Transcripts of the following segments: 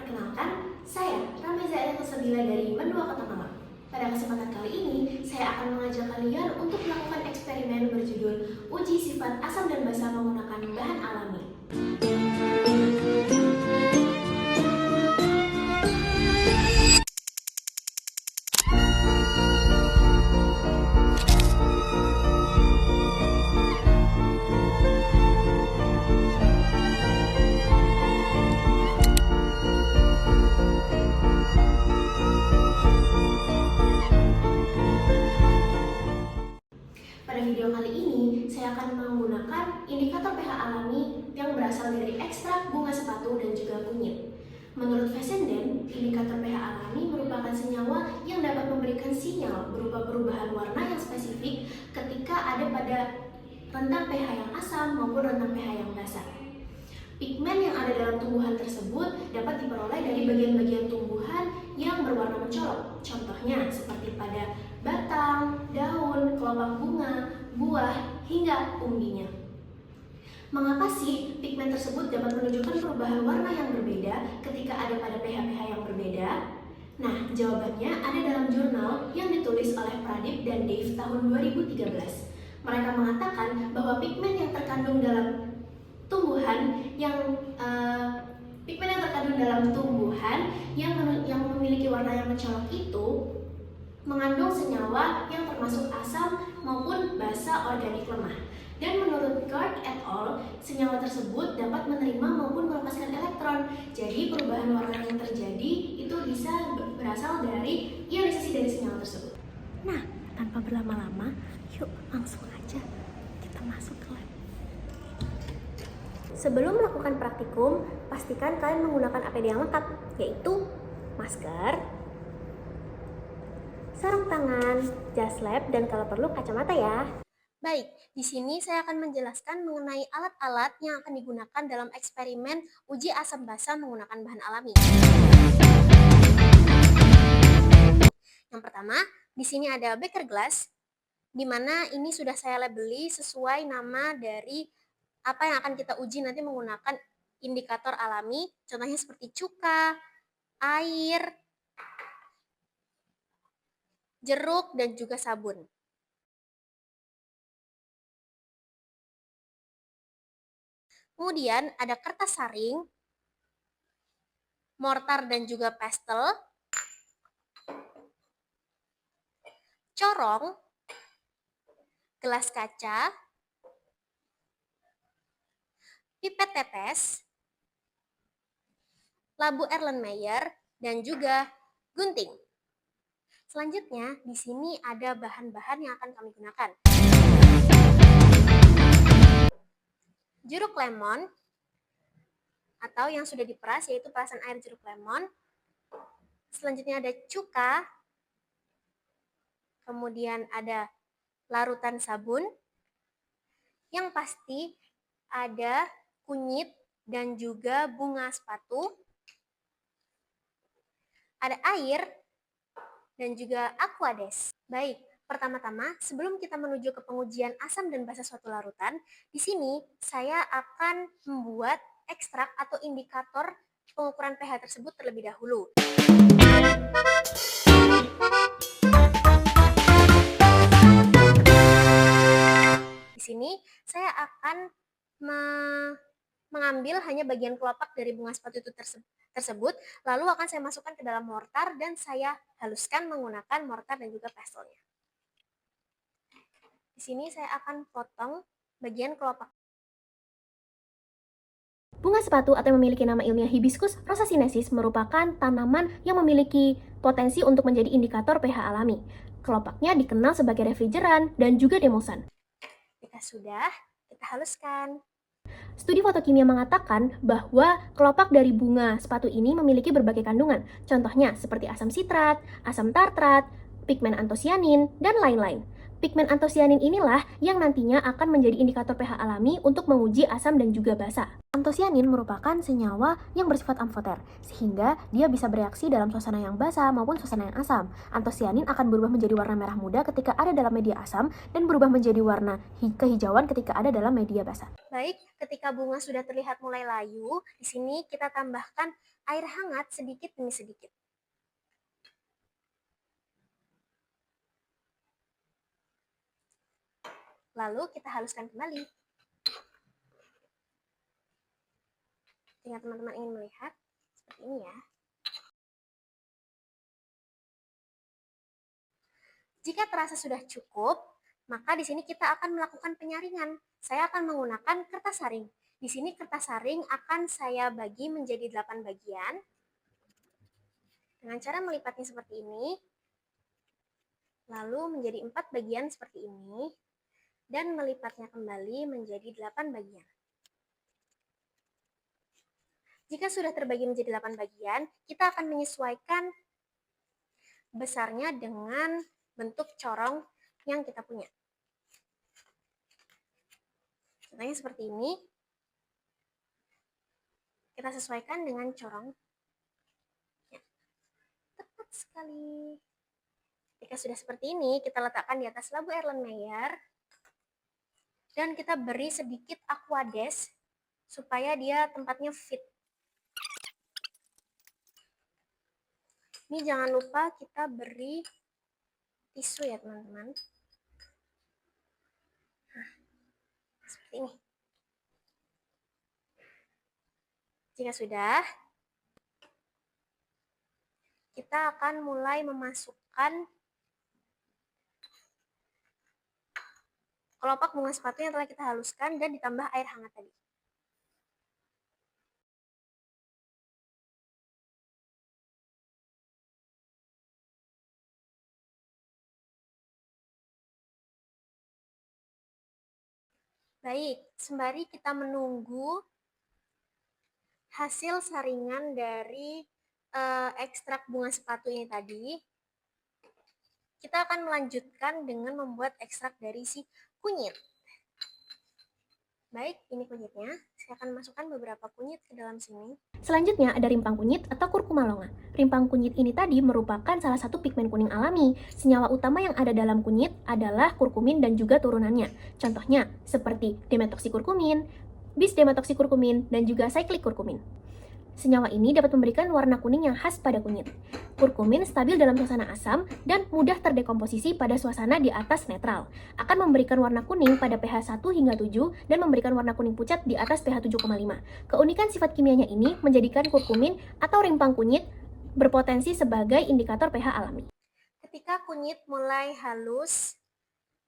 Perkenalkan, saya Rameza Elkosabila dari Mendua Kota Malang. Pada kesempatan kali ini, saya akan mengajak kalian untuk melakukan eksperimen berjudul Uji Sifat Asam dan Basa menggunakan bahan alami. Pada video kali ini, saya akan menggunakan indikator pH alami yang berasal dari ekstrak bunga sepatu dan juga kunyit. Menurut Fessenden, indikator pH alami merupakan senyawa yang dapat memberikan sinyal berupa perubahan warna yang spesifik ketika ada pada rentang pH yang asam maupun rentang pH yang basa. Pigmen yang ada dalam tumbuhan tersebut dapat diperoleh dari bagian-bagian tumbuhan yang berwarna mencolok. Contohnya seperti pada batang, daun, kelopak bunga, buah, hingga umbinya. Mengapa sih pigmen tersebut dapat menunjukkan perubahan warna yang berbeda ketika ada pada pH-pH yang berbeda? Nah, jawabannya ada dalam jurnal yang ditulis oleh Pradip dan Dave tahun 2013. Mereka mengatakan bahwa pigmen yang terkandung dalam tumbuhan yang memiliki warna yang mencolok itu mengandung senyawa yang termasuk asam maupun basa organik lemah. Dan menurut Gard et al., senyawa tersebut dapat menerima maupun melepaskan elektron. Jadi perubahan warna yang terjadi itu bisa berasal dari ionisasi dari senyawa tersebut. Nah, tanpa berlama-lama, yuk langsung aja kita masuk ke lab. Sebelum melakukan praktikum, pastikan kalian menggunakan APD yang lengkap, yaitu masker, sarung tangan, jas lab, dan kalau perlu kacamata ya. Baik, di sini saya akan menjelaskan mengenai alat-alat yang akan digunakan dalam eksperimen uji asam basa menggunakan bahan alami. Yang pertama, di sini ada beaker glass, di mana ini sudah saya labeli sesuai nama dari apa yang akan kita uji nanti menggunakan indikator alami, contohnya seperti cuka, air, jeruk, dan juga sabun. Kemudian ada kertas saring, mortar dan juga pastel, corong, gelas kaca, pipet tetes, labu Erlenmeyer, dan juga gunting. Selanjutnya, di sini ada bahan-bahan yang akan kami gunakan. Jeruk lemon, atau yang sudah diperas, yaitu perasan air jeruk lemon. Selanjutnya ada cuka, kemudian ada larutan sabun, yang pasti ada kunyit dan juga bunga sepatu, ada air, dan juga aquades. Baik, pertama-tama sebelum kita menuju ke pengujian asam dan basa suatu larutan, di sini saya akan membuat ekstrak atau indikator pengukuran pH tersebut terlebih dahulu. Di sini saya akan mengambil hanya bagian kelopak dari bunga sepatu itu tersebut, lalu akan saya masukkan ke dalam mortar dan saya haluskan menggunakan mortar dan juga pastelnya. Di sini saya akan potong bagian kelopak. Bunga sepatu atau yang memiliki nama ilmiah Hibiscus rosaceaensis merupakan tanaman yang memiliki potensi untuk menjadi indikator pH alami. Kelopaknya dikenal sebagai refrigeran dan juga demosan. Jika sudah, kita haluskan. Studi fotokimia mengatakan bahwa kelopak dari bunga sepatu ini memiliki berbagai kandungan, contohnya seperti asam sitrat, asam tartrat, pigmen antosianin, dan lain-lain. Pigmen antosianin inilah yang nantinya akan menjadi indikator pH alami untuk menguji asam dan juga basa. Antosianin merupakan senyawa yang bersifat amfoter, sehingga dia bisa bereaksi dalam suasana yang basa maupun suasana yang asam. Antosianin akan berubah menjadi warna merah muda ketika ada dalam media asam dan berubah menjadi warna kehijauan ketika ada dalam media basa. Baik, ketika bunga sudah terlihat mulai layu, di sini kita tambahkan air hangat sedikit demi sedikit. Lalu kita haluskan kembali. Jika teman-teman ingin melihat, seperti ini ya. Jika terasa sudah cukup, maka di sini kita akan melakukan penyaringan. Saya akan menggunakan kertas saring. Di sini kertas saring akan saya bagi menjadi 8 bagian. Dengan cara melipatnya seperti ini, lalu menjadi 4 bagian seperti ini, dan melipatnya kembali menjadi 8 bagian. Jika sudah terbagi menjadi 8 bagian, kita akan menyesuaikan besarnya dengan bentuk corong yang kita punya. Contohnya seperti ini. Kita sesuaikan dengan corong. Ya, tepat sekali. Jika sudah seperti ini, kita letakkan di atas labu Erlenmeyer. Dan kita beri sedikit aquades supaya dia tempatnya fit. Ini jangan lupa kita beri tisu ya teman-teman. Nah, seperti ini. Jika sudah, kita akan mulai memasukkan kelopak bunga sepatu yang telah kita haluskan dan ditambah air hangat tadi. Baik, sembari kita menunggu hasil saringan dari ekstrak bunga sepatu ini tadi, kita akan melanjutkan dengan membuat ekstrak dari si kunyit. Baik, ini kunyitnya. Saya akan masukkan beberapa kunyit ke dalam sini. Selanjutnya ada rimpang kunyit atau kurkuma longa. Rimpang kunyit ini tadi merupakan salah satu pigmen kuning alami. Senyawa utama yang ada dalam kunyit adalah kurkumin dan juga turunannya. Contohnya seperti dimetoksikurkumin, bis-demetoksikurkumin, dan juga cyclic kurkumin. Senyawa ini dapat memberikan warna kuning yang khas pada kunyit. Kurkumin stabil dalam suasana asam dan mudah terdekomposisi pada suasana di atas netral. Akan memberikan warna kuning pada pH 1 hingga 7 dan memberikan warna kuning pucat di atas pH 7,5. Keunikan sifat kimianya ini menjadikan kurkumin atau rimpang kunyit berpotensi sebagai indikator pH alami. Ketika kunyit mulai halus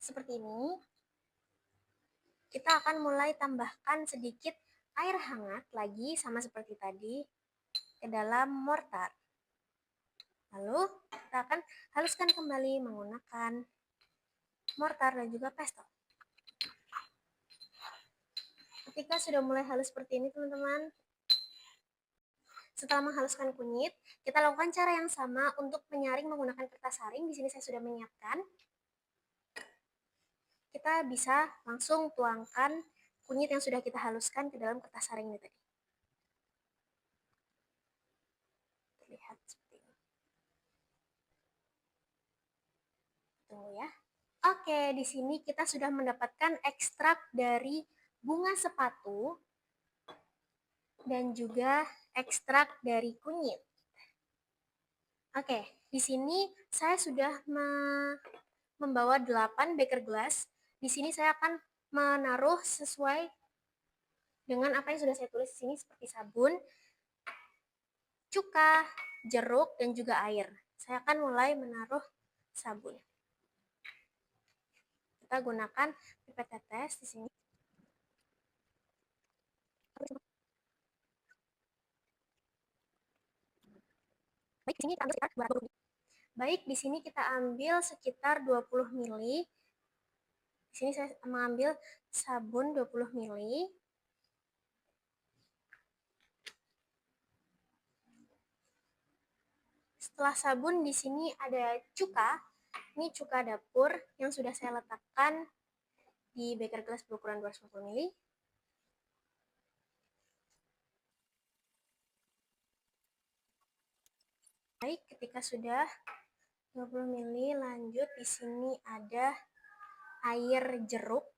seperti ini, kita akan mulai tambahkan sedikit air hangat lagi sama seperti tadi ke dalam mortar. Lalu kita akan haluskan kembali menggunakan mortar dan juga pestle. Ketika sudah mulai halus seperti ini teman-teman, setelah menghaluskan kunyit, kita lakukan cara yang sama untuk menyaring menggunakan kertas saring. Di sini saya sudah menyiapkan. Kita bisa langsung tuangkan kunyit yang sudah kita haluskan ke dalam kertas saring ini tadi. Terlihat seperti ini. Tunggu ya. Oke, di sini kita sudah mendapatkan ekstrak dari bunga sepatu dan juga ekstrak dari kunyit. Oke, di sini saya sudah membawa 8 beker glass. Di sini saya akan menaruh sesuai dengan apa yang sudah saya tulis di sini seperti sabun, cuka, jeruk, dan juga air. Saya akan mulai menaruh sabun. Kita gunakan pipet tetes di sini. Baik, di sini kita ambil sekitar 20 ml. Baik, di sini kita ambil sekitar 20 ml. Di sini saya mengambil sabun 20 ml. Setelah sabun di sini ada cuka. Ini cuka dapur yang sudah saya letakkan di beker gelas berukuran 250 ml. Baik, ketika sudah 20 ml, lanjut di sini ada air jeruk.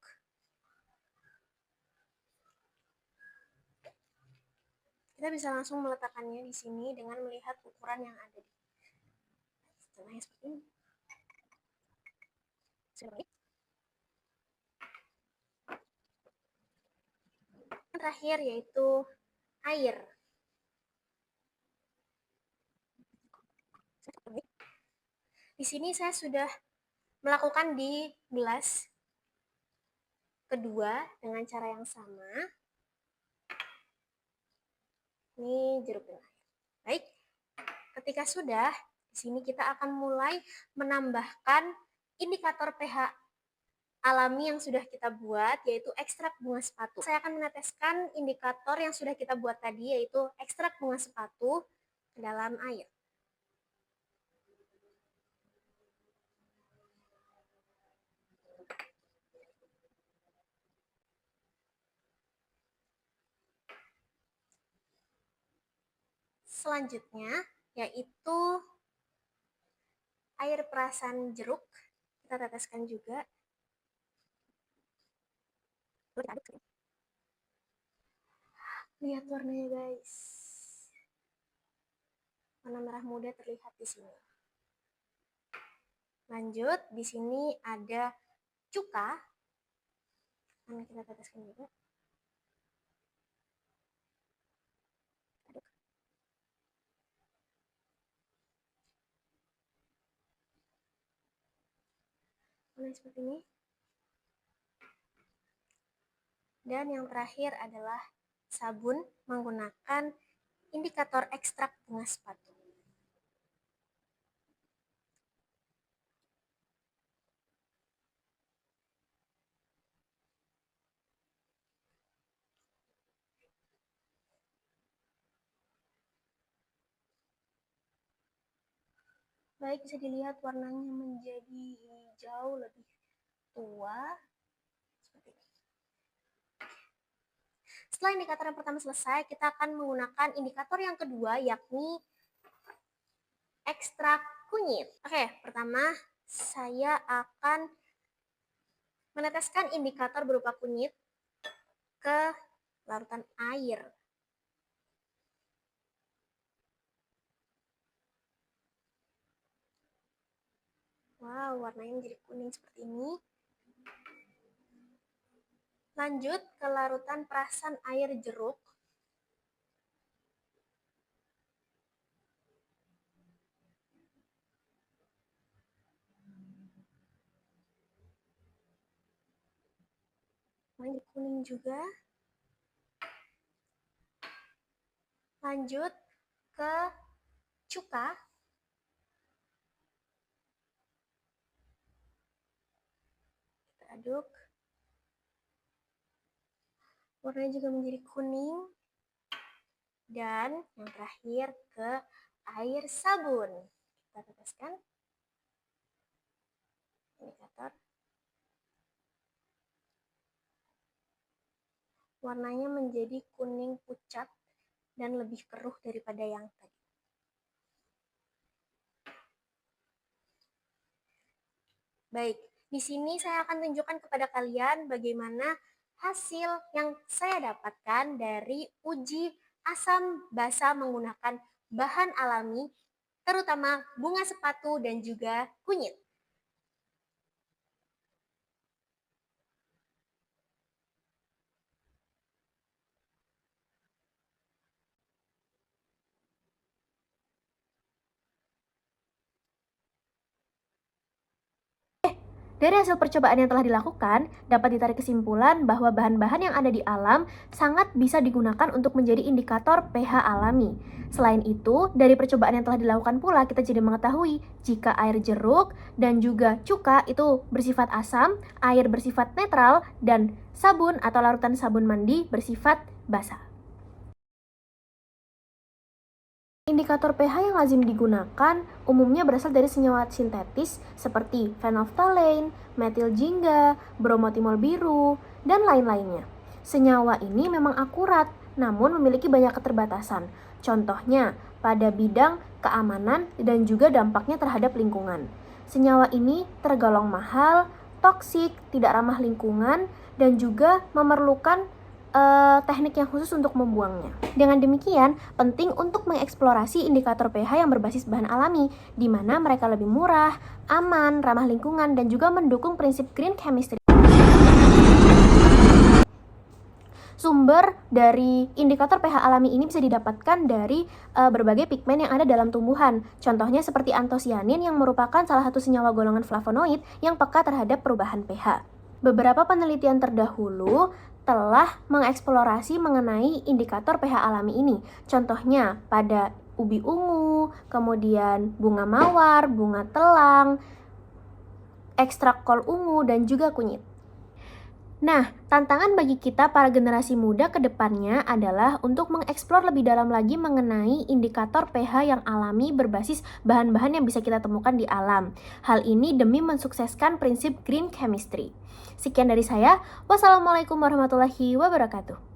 Kita bisa langsung meletakkannya di sini dengan melihat ukuran yang ada di setengahnya seperti ini. Yang terakhir yaitu air. Di sini saya sudah melakukan di gelas kedua dengan cara yang sama. Ini jeruknya. Baik, ketika sudah, di sini kita akan mulai menambahkan indikator pH alami yang sudah kita buat, yaitu ekstrak bunga sepatu. Saya akan meneteskan indikator yang sudah kita buat tadi, yaitu ekstrak bunga sepatu ke dalam air. Selanjutnya, yaitu air perasan jeruk. Kita teteskan juga. Lihat warnanya, guys. Warna merah muda terlihat di sini. Lanjut, di sini ada cuka. Nah, kita teteskan juga. Warna seperti ini. Dan yang terakhir adalah sabun menggunakan indikator ekstrak bunga sepatu. Baik, bisa dilihat warnanya menjadi hijau lebih tua. Seperti ini. Setelah indikator yang pertama selesai, kita akan menggunakan indikator yang kedua, yakni ekstrak kunyit. Oke, pertama saya akan meneteskan indikator berupa kunyit ke larutan air. Wow, warnanya menjadi kuning seperti ini. Lanjut ke larutan perasan air jeruk. Warnanya kuning juga. Lanjut ke cuka. Kita aduk. Warnanya juga menjadi kuning. Dan yang terakhir ke air sabun. Kita teteskan indikator. Warnanya menjadi kuning pucat dan lebih keruh daripada yang tadi. Baik, di sini saya akan tunjukkan kepada kalian bagaimana hasil yang saya dapatkan dari uji asam basa menggunakan bahan alami, terutama bunga sepatu dan juga kunyit. Dari hasil percobaan yang telah dilakukan, dapat ditarik kesimpulan bahwa bahan-bahan yang ada di alam sangat bisa digunakan untuk menjadi indikator pH alami. Selain itu, dari percobaan yang telah dilakukan pula kita jadi mengetahui jika air jeruk dan juga cuka itu bersifat asam, air bersifat netral, dan sabun atau larutan sabun mandi bersifat basa. Indikator pH yang lazim digunakan umumnya berasal dari senyawa sintetis seperti phenolphthalein, metil-jingga, bromotimol biru, dan lain-lainnya. Senyawa ini memang akurat, namun memiliki banyak keterbatasan. Contohnya, pada bidang keamanan dan juga dampaknya terhadap lingkungan. Senyawa ini tergolong mahal, toksik, tidak ramah lingkungan, dan juga memerlukan teknik yang khusus untuk membuangnya. Dengan demikian, penting untuk mengeksplorasi indikator pH yang berbasis bahan alami, di mana mereka lebih murah, aman, ramah lingkungan, dan juga mendukung prinsip green chemistry. Sumber dari indikator pH alami ini bisa didapatkan dari berbagai pigmen yang ada dalam tumbuhan. Contohnya seperti antosianin yang merupakan salah satu senyawa golongan flavonoid yang peka terhadap perubahan pH. Beberapa penelitian terdahulu telah mengeksplorasi mengenai indikator pH alami ini. Contohnya pada ubi ungu, kemudian bunga mawar, bunga telang, ekstrak kol ungu, dan juga kunyit. Nah, tantangan bagi kita para generasi muda ke depannya adalah untuk mengeksplor lebih dalam lagi mengenai indikator pH yang alami berbasis bahan-bahan yang bisa kita temukan di alam. Hal ini demi mensukseskan prinsip green chemistry. Sekian dari saya. Wassalamualaikum warahmatullahi wabarakatuh.